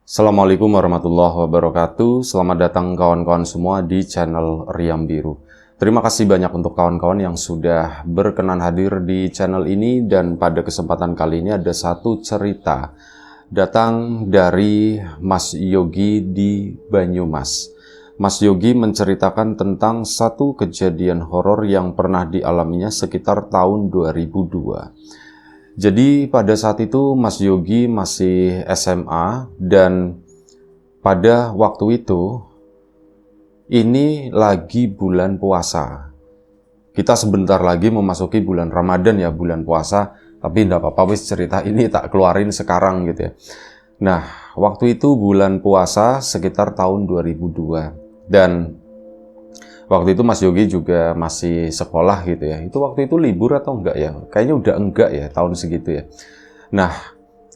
Assalamualaikum warahmatullahi wabarakatuh. Selamat datang kawan-kawan semua di channel Riam Biru. Terima kasih banyak untuk kawan-kawan yang sudah berkenan hadir di channel ini, dan pada kesempatan kali ini ada satu cerita datang dari Mas Yogi di Banyumas. Mas Yogi menceritakan tentang satu kejadian horor yang pernah dialaminya sekitar tahun 2002. Jadi pada saat itu Mas Yogi masih SMA, dan pada waktu itu ini lagi bulan puasa. Kita sebentar lagi memasuki bulan Ramadan ya, bulan puasa, tapi enggak apa-apa, wis cerita ini tak keluarin sekarang gitu ya. Nah, waktu itu bulan puasa sekitar tahun 2002, dan waktu itu Mas Yogi juga masih sekolah gitu ya. Itu waktu itu libur atau enggak ya? Kayaknya udah enggak ya, tahun segitu ya. Nah,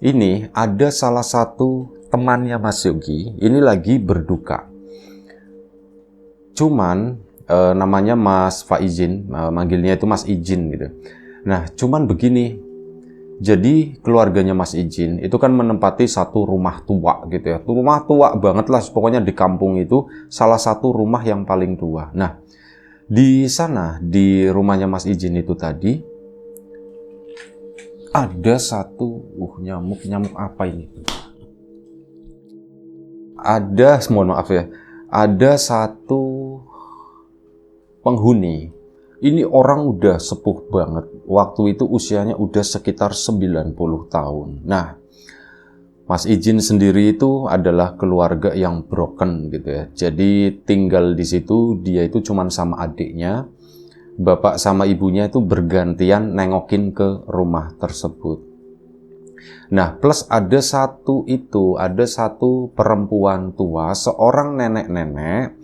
ini ada salah satu temannya Mas Yogi, ini lagi berduka. Cuman, namanya Mas Faizin, manggilnya itu Mas Ijin gitu. Nah, cuman begini, jadi keluarganya Mas Ijin itu kan menempati satu rumah tua gitu ya. Rumah tua banget lah, pokoknya di kampung itu salah satu rumah yang paling tua. Nah, di sana, di rumahnya Mas Ijin itu tadi, ada satu nyamuk apa ini? Mohon maaf ya, ada satu penghuni. Ini orang udah sepuh banget. Waktu itu usianya udah sekitar 90 tahun. Nah, Mas Ijin sendiri itu adalah keluarga yang broken gitu ya. Jadi tinggal di situ dia itu cuman sama adiknya. Bapak sama ibunya itu bergantian nengokin ke rumah tersebut. Nah, plus ada satu perempuan tua, seorang nenek-nenek.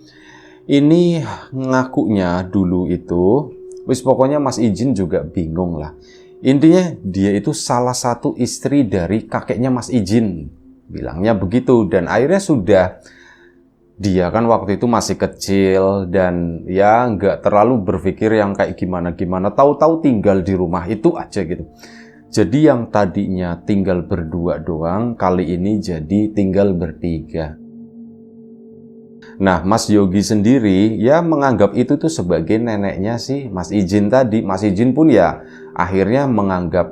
Ini ngakunya dulu itu, wis pokoknya Mas Ijin juga bingung lah. Intinya dia itu salah satu istri dari kakeknya Mas Ijin, bilangnya begitu. Dan akhirnya sudah, dia kan waktu itu masih kecil dan ya nggak terlalu berpikir yang kayak gimana-gimana. Tahu-tahu tinggal di rumah itu aja gitu. Jadi yang tadinya tinggal berdua doang, kali ini jadi tinggal bertiga. Nah, Mas Yogi sendiri ya menganggap itu tuh sebagai neneknya sih Mas Ijin tadi. Mas Ijin pun ya akhirnya menganggap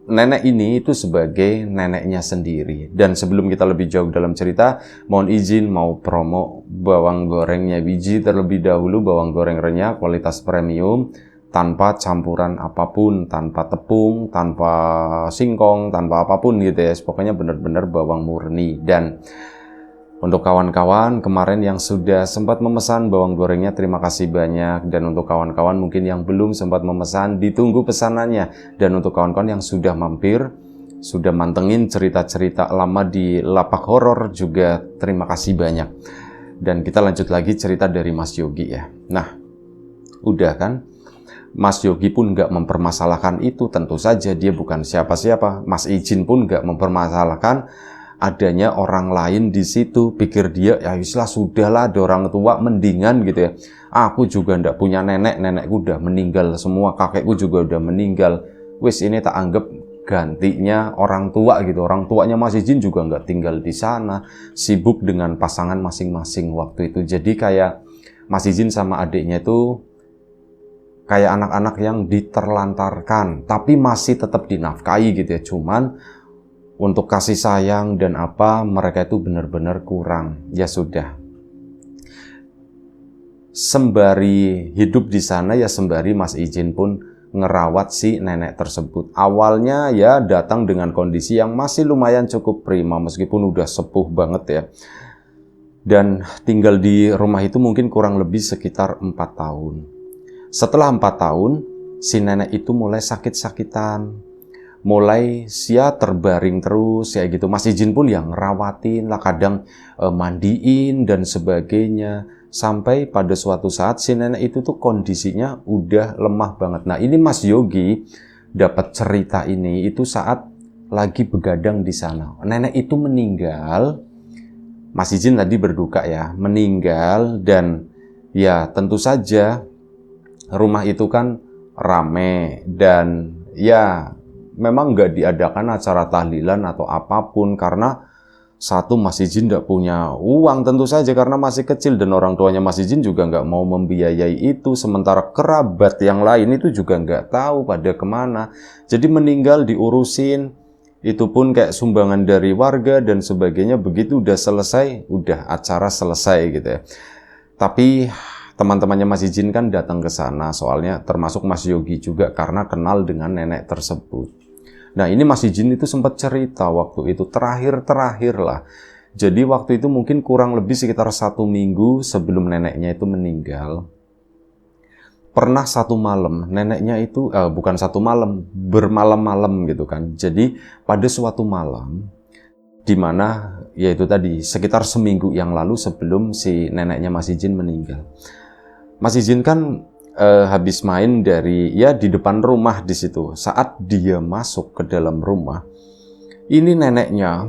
nenek ini itu sebagai neneknya sendiri. Dan sebelum kita lebih jauh dalam cerita, mohon izin mau promo bawang gorengnya biji terlebih dahulu. Bawang goreng renyah kualitas premium, tanpa campuran apapun, tanpa tepung, tanpa singkong, tanpa apapun gitu ya. Pokoknya benar-benar bawang murni. Dan untuk kawan-kawan kemarin yang sudah sempat memesan bawang gorengnya, terima kasih banyak. Dan untuk kawan-kawan mungkin yang belum sempat memesan, ditunggu pesanannya. Dan untuk kawan-kawan yang sudah mampir, sudah mantengin cerita-cerita lama di Lapak Horor juga, terima kasih banyak. Dan kita lanjut lagi cerita dari Mas Yogi ya. Nah, udah kan? Mas Yogi pun nggak mempermasalahkan itu, tentu saja dia bukan siapa-siapa. Mas Ijin pun nggak mempermasalahkan adanya orang lain di situ. Pikir dia, ya islah sudahlah, ada orang tua mendingan gitu ya. Aku juga ndak punya nenek, nenekku udah meninggal semua, kakekku juga udah meninggal. Wis ini tak anggap gantinya orang tua gitu. Orang tuanya Mas Ijin juga nggak tinggal di sana, sibuk dengan pasangan masing-masing waktu itu. Jadi kayak Mas Ijin sama adiknya itu kayak anak-anak yang diterlantarkan, tapi masih tetap dinafkahi gitu ya. Cuman untuk kasih sayang dan apa, mereka itu benar-benar kurang. Ya sudah. Sembari hidup di sana ya sembari Mas Ijin pun ngerawat si nenek tersebut. Awalnya ya datang dengan kondisi yang masih lumayan cukup prima meskipun udah sepuh banget ya. Dan tinggal di rumah itu mungkin kurang lebih sekitar 4 tahun. Setelah 4 tahun, si nenek itu mulai sakit-sakitan. Mulai sia terbaring terus ya gitu. Mas Ijin pun yang ngerawatin lah, kadang mandiin dan sebagainya. Sampai pada suatu saat si nenek itu tuh kondisinya udah lemah banget. Nah, ini Mas Yogi dapat cerita ini itu saat lagi begadang di sana. Nenek itu meninggal. Mas Ijin tadi berduka ya, meninggal. Dan ya tentu saja rumah itu kan rame dan ya memang nggak diadakan acara tahlilan atau apapun karena Satu, Mas Ijin nggak punya uang tentu saja karena masih kecil dan orang tuanya Mas Ijin juga nggak mau membiayai itu. Sementara kerabat yang lain itu juga nggak tahu pada kemana. Jadi meninggal diurusin, itu pun kayak sumbangan dari warga dan sebagainya. Begitu udah selesai, udah acara selesai gitu ya. Tapi teman-temannya Mas Ijin kan datang ke sana, soalnya termasuk Mas Yogi juga karena kenal dengan nenek tersebut. Nah ini Mas Ijin itu sempat cerita waktu itu, terakhir lah. Jadi waktu itu mungkin kurang lebih sekitar 1 minggu sebelum neneknya itu meninggal. Pernah satu malam, neneknya itu, bukan satu malam, bermalam-malam gitu kan. Jadi pada suatu malam, di mana yaitu tadi sekitar seminggu yang lalu sebelum si neneknya Mas Ijin meninggal. Mas Ijin kan habis main di depan rumah di situ. Saat dia masuk ke dalam rumah, ini neneknya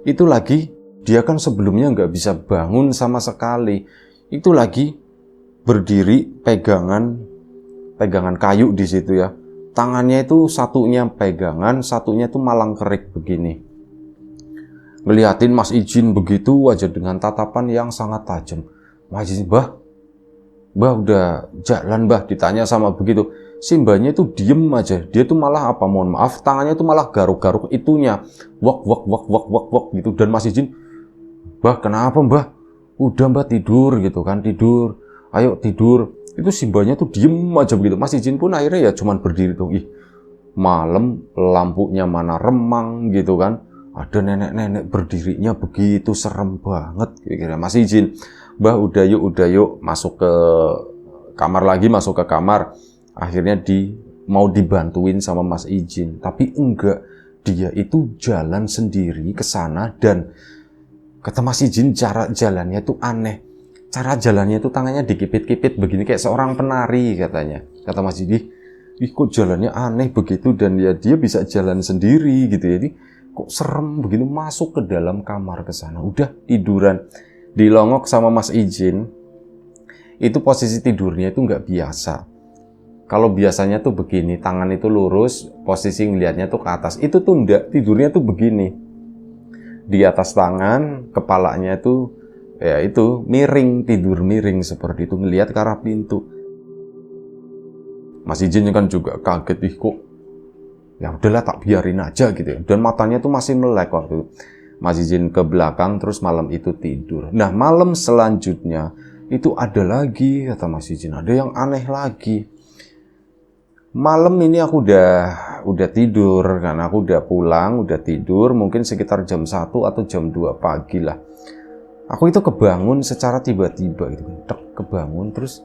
itu lagi, dia kan sebelumnya nggak bisa bangun sama sekali. Itu lagi berdiri pegangan kayu di situ ya. Tangannya itu satunya pegangan, satunya itu malang kerik begini. Ngeliatin Mas Ijin begitu aja dengan tatapan yang sangat tajam. Mas Ijin, Mbah udah jalan Mbah, ditanya sama begitu. Si mbahnya itu diem aja. Dia tuh malah mohon maaf, tangannya tuh malah garuk-garuk itunya. Wak gitu. Dan Mas Ijin, Mbah kenapa Mbah? Udah Mbah tidur gitu kan, tidur. Ayo tidur. Itu si mbahnya tuh diem aja begitu. Mas Ijin pun akhirnya ya cuman berdiri tuh. Malam lampunya mana remang gitu kan. Ada nenek-nenek berdirinya begitu serem banget. Kira-kira Mas Ijin, Mbah udah yuk masuk ke kamar. Akhirnya mau dibantuin sama Mas Ijin, tapi enggak, dia itu jalan sendiri ke sana. Dan kata Mas Ijin cara jalannya itu aneh. Cara jalannya itu tangannya dikipit-kipit begini kayak seorang penari katanya. Kata Mas Ijin, kok jalannya aneh begitu, dan ya dia bisa jalan sendiri gitu ya. Jadi kok serem begini, masuk ke dalam kamar ke sana. Udah tiduran dilongok sama Mas Ijin. Itu posisi tidurnya itu nggak biasa. Kalau biasanya tuh begini, tangan itu lurus, posisi ngelihatnya tuh ke atas. Itu tuh enggak, tidurnya tuh begini. Di atas tangan, kepalanya tuh ya itu miring, tidur miring seperti itu, ngelihat ke arah pintu. Mas Ijin kan juga kaget, kok ya udahlah tak biarin aja gitu ya. Dan matanya tuh masih melek waktu itu. Mas Ijin ke belakang, terus malam itu tidur. Nah malam selanjutnya itu ada lagi, kata Mas Ijin, ada yang aneh lagi. Malam ini aku udah tidur, karena aku udah pulang, udah tidur, mungkin sekitar jam 1 atau jam 2 pagi lah. Aku itu kebangun secara tiba-tiba gitu, kebangun terus,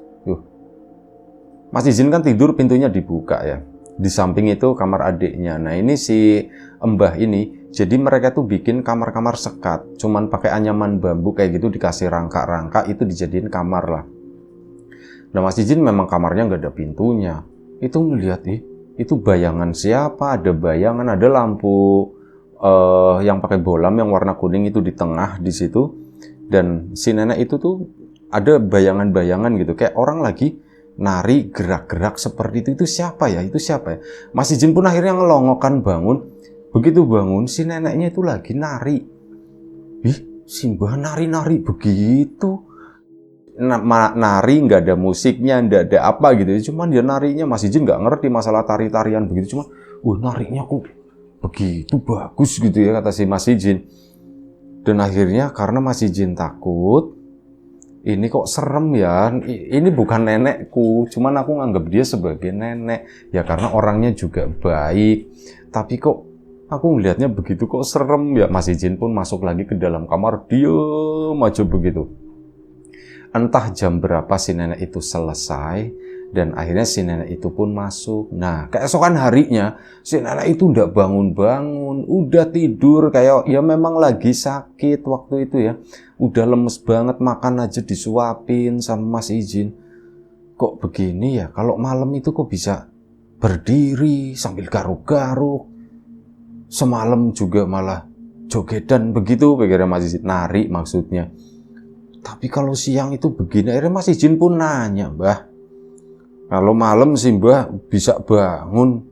Mas Ijin kan tidur pintunya dibuka ya. Di samping itu kamar adiknya. Nah ini si Mbah ini, jadi mereka tuh bikin kamar-kamar sekat, cuman pakai anyaman bambu kayak gitu, dikasih rangka-rangka, itu dijadiin kamar lah. Nah Mas Ijin memang kamarnya nggak ada pintunya. Itu ngeliat, itu bayangan siapa? Ada bayangan, ada lampu yang pakai bolam yang warna kuning itu di tengah di situ. Dan si nenek itu tuh ada bayangan-bayangan gitu, kayak orang lagi nari gerak-gerak seperti itu. Itu siapa ya? Mas Ijin pun akhirnya ngelongokan bangun. Begitu bangun, si neneknya itu lagi nari. Si Mbah nari-nari begitu. Nari nggak ada musiknya, nggak ada apa gitu. Cuman dia narinya, Mas Ijin nggak ngerti masalah tari-tarian begitu. Cuma, narinya kok begitu bagus gitu ya, kata si Mas Ijin. Dan akhirnya karena Mas Ijin takut, ini kok serem ya, ini bukan nenekku, cuman aku nganggap dia sebagai nenek. Ya karena orangnya juga baik, tapi kok aku ngelihatnya begitu kok serem ya. Mas Ijin pun masuk lagi ke dalam kamar, diem aja begitu. Entah jam berapa si nenek itu selesai, dan akhirnya si nenek itu pun masuk. Nah, keesokan harinya, si nenek itu udah bangun-bangun, udah tidur, kayak ya memang lagi sakit waktu itu ya. Udah lemes banget, makan aja disuapin sama Mas Ijin. Kok begini ya, kalau malam itu kok bisa berdiri sambil garuk-garuk. Semalam juga malah jogedan begitu, pikirnya Mas Ijin, nari maksudnya. Tapi kalau siang itu begini, akhirnya Mas Ijin pun nanya, Mbah, kalau malam sih Mbah bisa bangun,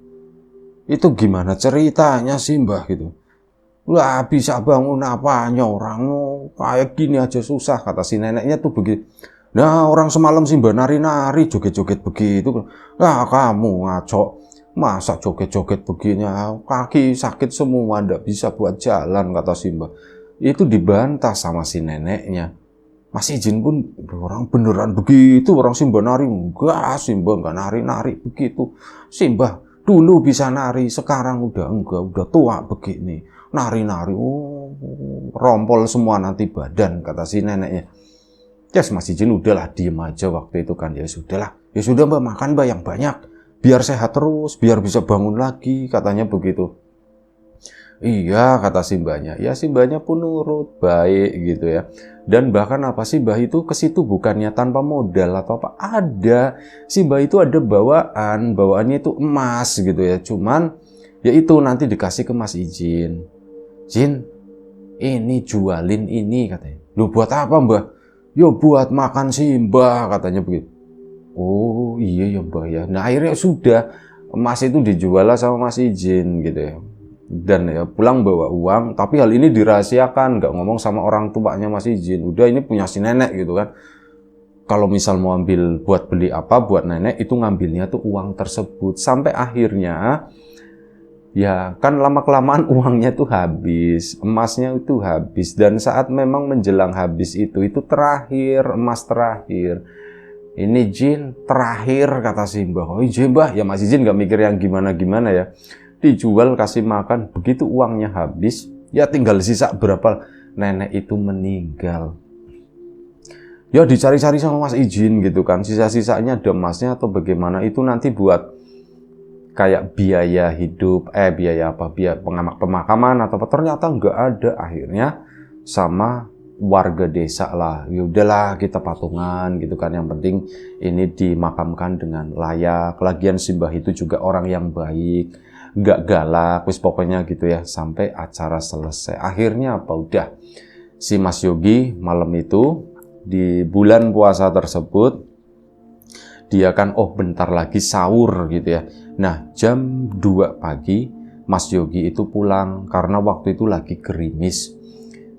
itu gimana ceritanya sih Mbah gitu. Lah bisa bangun apanya orang, kayak gini aja susah, kata si neneknya tuh begitu. Nah orang semalam sih mbak nari-nari, joget-joget begitu. Nah kamu ngaco, masa joget-joget begini, kaki sakit semua, ndak bisa buat jalan, kata si mbak. Itu dibantah sama si neneknya. Mas Ijin pun orang beneran begitu, orang Simbah nari, enggak, Simbah enggak nari-nari begitu. Simbah dulu bisa nari, sekarang udah enggak, udah tua begini. Nari-nari, rompol semua nanti badan, kata si neneknya. Ya Mas Ijin udahlah, diem aja waktu itu kan, ya sudahlah. Ya sudah mbak, makan mbak yang banyak, biar sehat terus, biar bisa bangun lagi, katanya begitu. Iya, kata Simbahnya. Ya Simbahnya pun nurut, baik gitu ya. Dan bahkan apa, Simbah itu ke situ bukannya tanpa modal atau apa. Ada. Simbah itu ada bawaan, bawaannya itu emas gitu ya. Cuman ya itu nanti dikasih ke Mas Ijin. Jin, ini jualin ini katanya. Lu buat apa, Mbah? Yo buat makan Simbah, katanya begitu. Oh iya ya Mbah ya. Nah akhirnya sudah, emas itu dijual lah sama Mas Ijin gitu ya. Dan ya pulang bawa uang, tapi hal ini dirahasiakan, nggak ngomong sama orang tuanya Mas Ijin. Udah ini punya si nenek gitu kan. Kalau misal mau ambil buat beli apa buat nenek, itu ngambilnya tuh uang tersebut. Sampai akhirnya ya kan lama-kelamaan uangnya tuh habis, emasnya itu habis. Dan saat memang menjelang habis itu terakhir, emas terakhir. Ini Jin terakhir, kata Simbah. Oh iya Mbah, ya Mas Ijin nggak mikir yang gimana-gimana ya. Dijual, kasih makan, begitu uangnya habis, ya tinggal sisa berapa, nenek itu meninggal. Ya dicari-cari sama Mas Ijin gitu kan, sisa-sisanya ada emasnya atau bagaimana, itu nanti buat kayak biaya hidup, biaya apa, biaya pemakaman atau apa, ternyata nggak ada. Akhirnya sama warga desa lah, ya udahlah kita patungan gitu kan, yang penting ini dimakamkan dengan layak. Lagian Simbah itu juga orang yang baik, nggak galak, wis pokoknya gitu ya, sampai acara selesai. Akhirnya apa, udah si Mas Yogi malam itu di bulan puasa tersebut dia kan bentar lagi sahur gitu ya. Nah jam 2 pagi Mas Yogi itu pulang karena waktu itu lagi gerimis.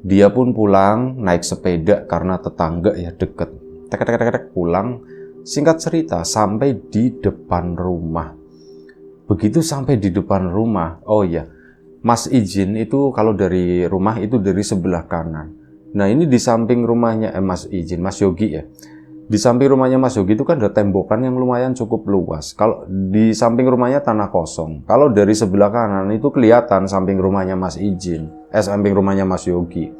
Dia pun pulang naik sepeda karena tetangga ya deket. Tek pulang, singkat cerita sampai di depan rumah. Begitu sampai di depan rumah, oh iya, Mas Ijin itu kalau dari rumah itu dari sebelah kanan. Nah ini di samping rumahnya Mas Ijin, Mas Yogi ya. Di samping rumahnya Mas Yogi itu kan ada tembokan yang lumayan cukup luas. Kalau di samping rumahnya tanah kosong. Kalau dari sebelah kanan itu kelihatan samping rumahnya Mas Ijin, samping rumahnya Mas Yogi.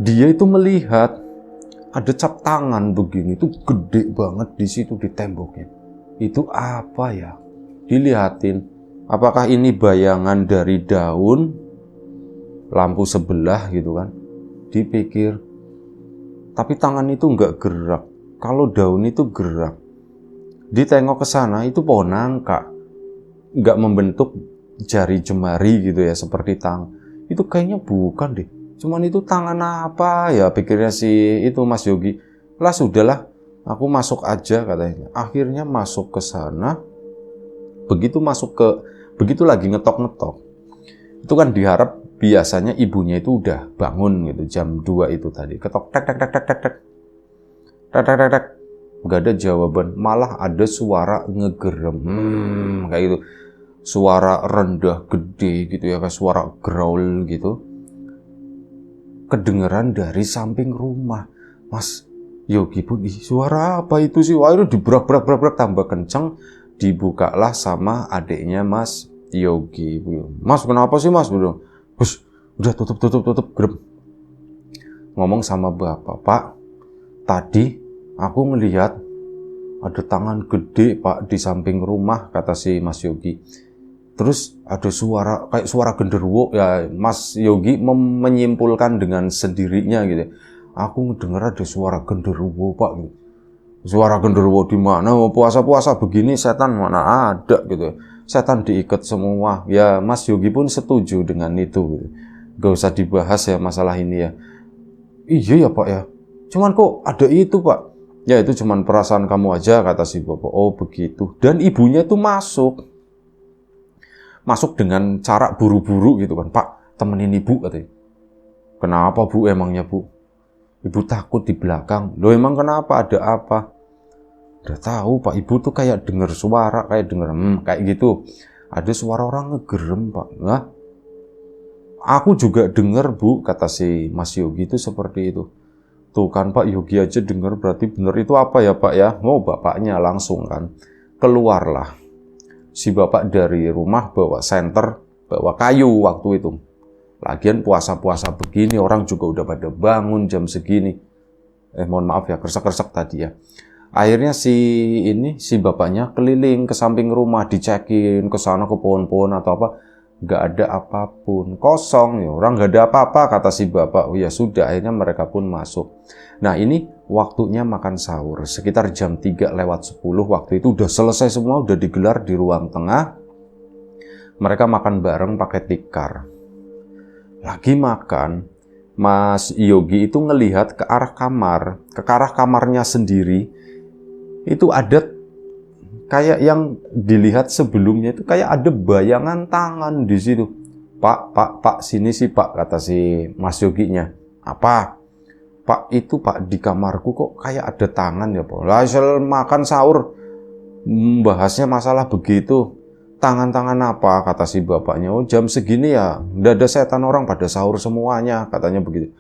Dia itu melihat ada cap tangan begini, itu gede banget di situ di temboknya. Itu apa ya? Dilihatin, apakah ini bayangan dari daun lampu sebelah gitu kan. Dipikir, tapi tangan itu nggak gerak. Kalau daun itu gerak. Ditengok ke sana, itu pohon nangka, nggak membentuk jari jemari gitu ya, seperti tangan. Itu kayaknya bukan deh, cuman itu tangan apa ya, pikirnya si itu Mas Yogi. Lah sudahlah, aku masuk aja katanya. Akhirnya masuk ke sana. Begitu lagi ngetok-ngetok, itu kan diharap biasanya ibunya itu udah bangun gitu, jam 2 itu tadi. Ketok, tek, tek, tek, tek, tek, tek. Tek, tek, tek, tek. Gak ada jawaban, malah ada suara ngegerem, kayak gitu. Suara rendah, gede gitu ya, kayak suara growl gitu. Kedengeran dari samping rumah. Mas Yogi pun, suara apa itu sih? Wah itu dibrak-brak tambah kenceng. Dibukalah sama adiknya Mas Yogi. Mas kenapa sih Mas? Udah tutup gerem. Ngomong sama bapak, Pak, tadi aku ngelihat ada tangan gede Pak di samping rumah, kata si Mas Yogi. Terus ada suara kayak suara genderuwo ya. Mas Yogi menyimpulkan dengan sendirinya gitu. Aku ngedenger ada suara genderuwo Pak gitu. Suara genderuwo di mana? Puasa-puasa begini setan mana ada gitu. Setan diikat semua. Ya Mas Yogi pun setuju dengan itu gitu. Gak usah dibahas ya masalah ini ya. Iya ya Pak ya. Cuman kok ada itu Pak? Ya itu cuman perasaan kamu aja, kata si bapak. Oh begitu. Dan ibunya tuh masuk dengan cara buru-buru gitu kan. Pak, temenin ibu katanya. Kenapa bu emangnya bu? Ibu takut di belakang. Loh emang kenapa? Ada apa? Udah tahu pak, ibu tuh kayak denger suara, kayak denger kayak gitu. Ada suara orang ngegerem pak. Nah, aku juga denger bu, kata si Mas Yogi itu seperti itu. Tuh kan Pak Yogi aja denger, berarti bener itu apa ya Pak ya? Oh bapaknya langsung kan. Keluarlah si bapak dari rumah bawa senter, bawa kayu waktu itu. Lagian puasa-puasa begini orang juga udah pada bangun jam segini. Mohon maaf ya, kresek-kresek tadi ya. Akhirnya si bapaknya keliling ke samping rumah, dicekin ke sana ke pohon-pohon atau apa. Nggak ada apapun, kosong ya, orang nggak ada apa-apa kata si bapak. Oh ya sudah, akhirnya mereka pun masuk. Nah ini waktunya makan sahur sekitar jam 3:10 waktu itu udah selesai semua, udah digelar di ruang tengah. Mereka makan bareng pakai tikar. Lagi makan, Mas Yogi itu ngelihat ke arah kamarnya sendiri. Itu ada kayak yang dilihat sebelumnya itu kayak ada bayangan tangan di situ. Pak, sini sih Pak, kata si Mas Yoginya. Apa? Pak, itu Pak di kamarku kok kayak ada tangan ya Pak. Lah hasil makan sahur bahasnya masalah begitu. Tangan-tangan apa? Kata si bapaknya. Oh jam segini ya, udah ada setan orang pada sahur semuanya, katanya begitu.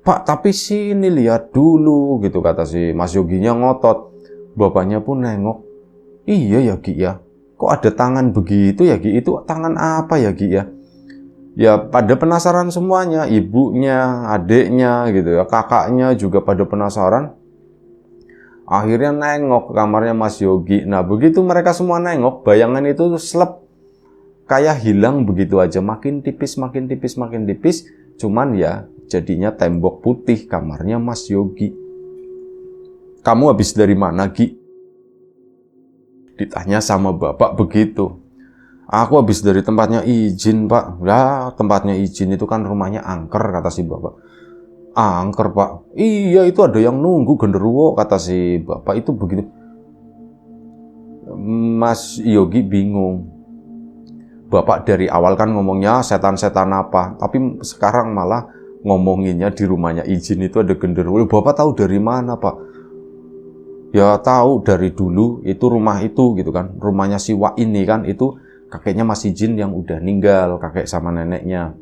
Pak, tapi sini lihat dulu gitu, kata si Mas Yoginya ngotot. Bapaknya pun nengok. Iya ya Gi ya, kok ada tangan begitu ya Gi, itu tangan apa ya Gi ya? Ya pada penasaran semuanya, ibunya, adiknya gitu ya, kakaknya juga pada penasaran. Akhirnya nengok ke kamarnya Mas Yogi. Nah begitu mereka semua nengok, bayangan itu selep kayak hilang begitu aja, makin tipis, makin tipis, makin tipis. Cuman ya jadinya tembok putih kamarnya Mas Yogi. Kamu habis dari mana Gi? Ditanya sama bapak begitu. Aku habis dari tempatnya izin Pak. Lah tempatnya izin itu kan rumahnya angker, kata si bapak. Angker Pak? Iya itu ada yang nunggu genderuwo, kata si bapak itu begitu. Mas Yogi bingung. Bapak dari awal kan ngomongnya setan-setan apa, tapi sekarang malah ngomonginnya di rumahnya izin itu ada genderuwo. Bapak tahu dari mana Pak? Ya tahu dari dulu itu rumah itu gitu kan, rumahnya si Wak ini kan itu kakeknya Mas Izin yang udah meninggal, kakek sama neneknya.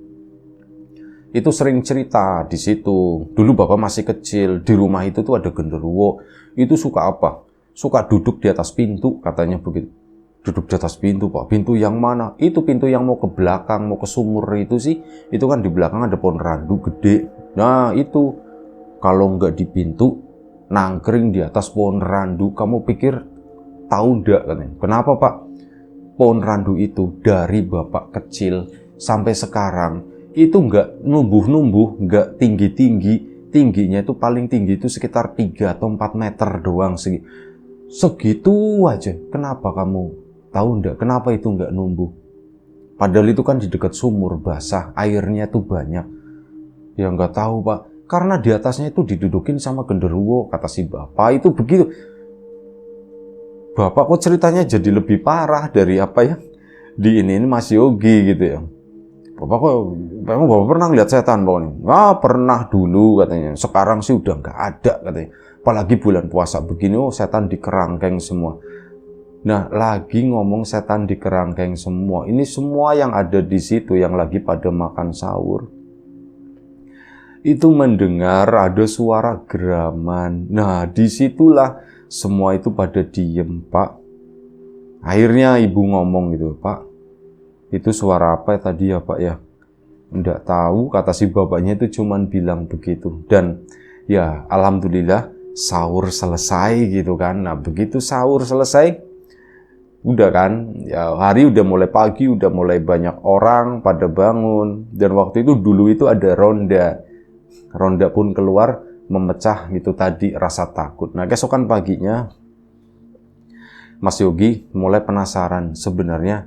Itu sering cerita di situ. Dulu bapak masih kecil, di rumah itu tuh ada genderuwo. Itu suka apa? Suka duduk di atas pintu, katanya begitu. Duduk di atas pintu Pak. Pintu yang mana? Itu pintu yang mau ke belakang, mau ke sumur itu sih. Itu kan di belakang ada pohon randu gede. Nah itu kalau nggak di pintu, nangkring di atas pohon randu. Kamu pikir tahu nggak katanya? Kenapa Pak? Pohon randu itu dari bapak kecil sampai sekarang itu nggak numbuh-numbuh, nggak tinggi-tinggi. Tingginya itu paling tinggi itu sekitar 3 atau 4 meter doang. Segitu aja. Kenapa kamu tahu nggak? Kenapa itu nggak numbuh? Padahal itu kan di dekat sumur basah, airnya tuh banyak. Ya nggak tahu Pak. Karena di atasnya itu didudukin sama genderuwo, kata si bapak itu begitu. Bapak kok ceritanya jadi lebih parah dari apa ya di ini Mas Yogi gitu ya. Bapak pernah lihat setan Pak nih? Pernah dulu katanya. Sekarang sih udah nggak ada katanya. Apalagi bulan puasa begini, setan di kerangkeng semua. Nah lagi ngomong setan di kerangkeng semua. Ini semua yang ada di situ yang lagi pada makan sahur. Itu mendengar ada suara geraman. Nah disitulah semua itu pada diem Pak. Akhirnya ibu ngomong gitu, Pak, itu suara apa tadi ya Pak ya? Nggak tahu, kata si bapaknya itu cuman bilang begitu. Dan ya alhamdulillah sahur selesai gitu kan. Nah begitu sahur selesai, udah kan, ya hari udah mulai pagi, udah mulai banyak orang pada bangun. Dan waktu itu dulu itu ada ronda. Ronda pun keluar memecah gitu tadi rasa takut. Nah keesokan paginya Mas Yogi mulai penasaran sebenarnya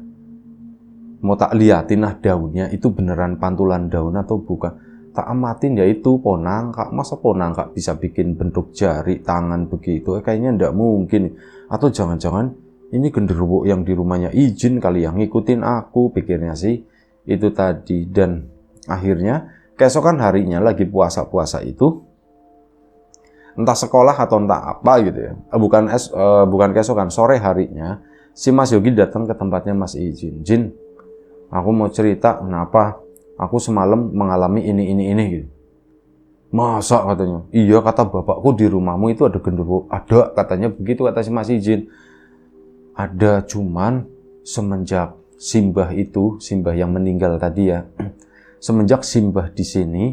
mau tak liatin daunnya itu beneran pantulan daun atau bukan. Tak amatin ya itu ponangkak. Masa ponangkak bisa bikin bentuk jari tangan begitu? Kayaknya ndak mungkin. Atau jangan-jangan ini genderuwo yang di rumahnya izin kali yang ngikutin aku, pikirnya sih itu tadi. Dan Akhirnya keesokan harinya lagi puasa-puasa itu, entah sekolah atau entah apa gitu ya, bukan keesokan, sore harinya si Mas Yogi datang ke tempatnya Mas Ijin. Jin, aku mau cerita kenapa aku semalam mengalami ini gitu. Masa katanya? Iya, kata bapakku di rumahmu itu ada genderuwo. Ada, katanya begitu kata si Mas Ijin. Ada, cuman semenjak Simbah yang meninggal tadi ya, semenjak Simbah di sini,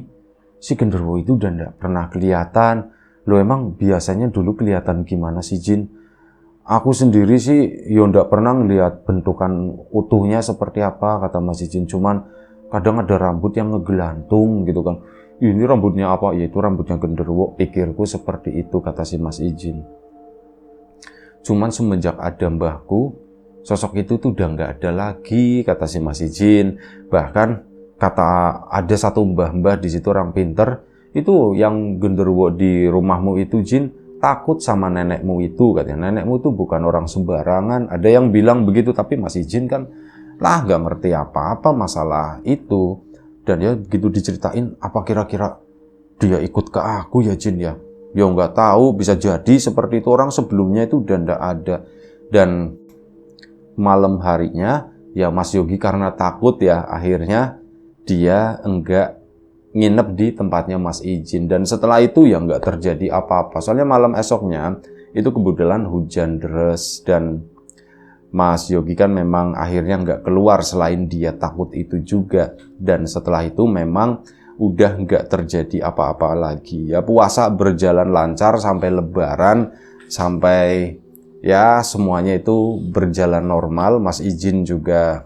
si genderuwo itu udah nggak pernah kelihatan. Lo emang biasanya dulu kelihatan gimana sih, Jin? Aku sendiri sih ya nggak pernah ngeliat bentukan utuhnya seperti apa, kata Mas Ijin. Cuman kadang ada rambut yang ngegelantung gitu kan. Ini rambutnya apa? Ya itu rambutnya genderuwo. Pikirku seperti itu, kata si Mas Ijin. Cuman semenjak ada mbahku, sosok itu tuh udah nggak ada lagi, kata si Mas Ijin. Bahkan kata ada satu mbah-mbah di situ orang pinter, itu yang genderuwo di rumahmu itu, Jin, takut sama nenekmu itu, katanya. Nenekmu tuh bukan orang sembarangan. Ada yang bilang begitu, tapi Mas Ijin kan lah nggak ngerti apa-apa masalah itu. Dan ya begitu diceritain, apa kira-kira dia ikut ke aku ya, Jin ya? Ya nggak tahu, bisa jadi seperti itu, orang sebelumnya itu udah nggak ada. Dan malam harinya ya Mas Yogi karena takut ya, akhirnya dia enggak nginep di tempatnya Mas Ijin. Dan setelah itu ya nggak terjadi apa-apa. Soalnya malam esoknya itu kebetulan hujan deras dan Mas Yogi kan memang akhirnya nggak keluar selain dia takut itu juga. Dan setelah itu memang udah nggak terjadi apa-apa lagi. Ya puasa berjalan lancar sampai Lebaran, sampai ya semuanya itu berjalan normal. Mas Ijin juga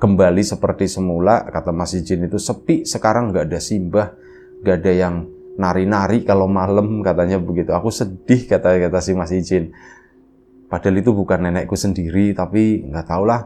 kembali seperti semula. Kata Mas Ijin itu sepi, sekarang nggak ada Simbah, nggak ada yang nari-nari kalau malam, katanya begitu. Aku sedih, kata si Mas Ijin. Padahal itu bukan nenekku sendiri, tapi nggak tahulah,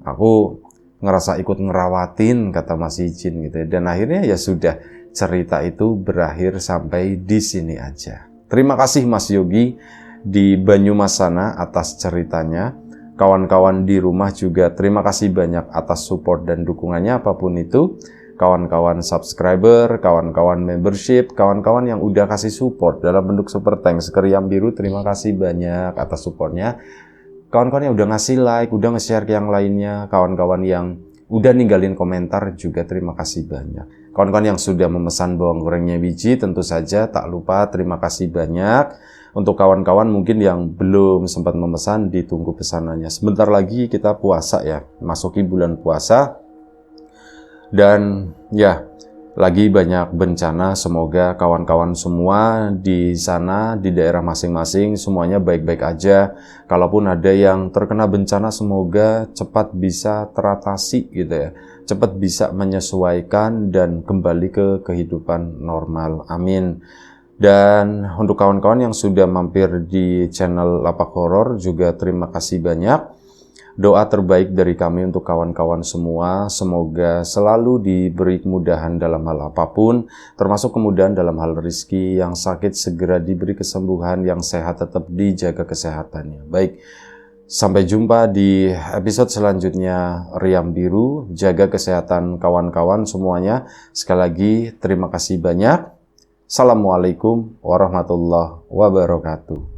aku ngerasa ikut ngerawatin, kata Mas Ijin gitu. Dan akhirnya ya sudah, cerita itu berakhir sampai di sini aja. Terima kasih Mas Yogi di Banyumas sana atas ceritanya. Kawan-kawan di rumah juga terima kasih banyak atas support dan dukungannya apapun itu. Kawan-kawan subscriber, kawan-kawan membership, kawan-kawan yang udah kasih support dalam bentuk super thanks ke Riam Biru, terima kasih banyak atas supportnya. Kawan-kawan yang udah ngasih like, udah nge-share ke yang lainnya, kawan-kawan yang udah ninggalin komentar juga terima kasih banyak. Kawan-kawan yang sudah memesan bawang gorengnya biji, tentu saja tak lupa terima kasih banyak. Untuk kawan-kawan mungkin yang belum sempat memesan, ditunggu pesanannya. Sebentar lagi kita puasa ya, masuki bulan puasa. Dan ya, lagi banyak bencana, semoga kawan-kawan semua di sana, di daerah masing-masing, semuanya baik-baik aja. Kalaupun ada yang terkena bencana, semoga cepat bisa teratasi gitu ya. Cepat bisa menyesuaikan dan kembali ke kehidupan normal. Amin. Dan untuk kawan-kawan yang sudah mampir di channel Lapak Horor juga terima kasih banyak. Doa terbaik dari kami untuk kawan-kawan semua, semoga selalu diberi kemudahan dalam hal apapun, termasuk kemudahan dalam hal rezeki, yang sakit segera diberi kesembuhan, yang sehat tetap dijaga kesehatannya. Baik, sampai jumpa di episode selanjutnya Riam Biru, jaga kesehatan kawan-kawan semuanya. Sekali lagi, terima kasih banyak. Assalamualaikum warahmatullahi wabarakatuh.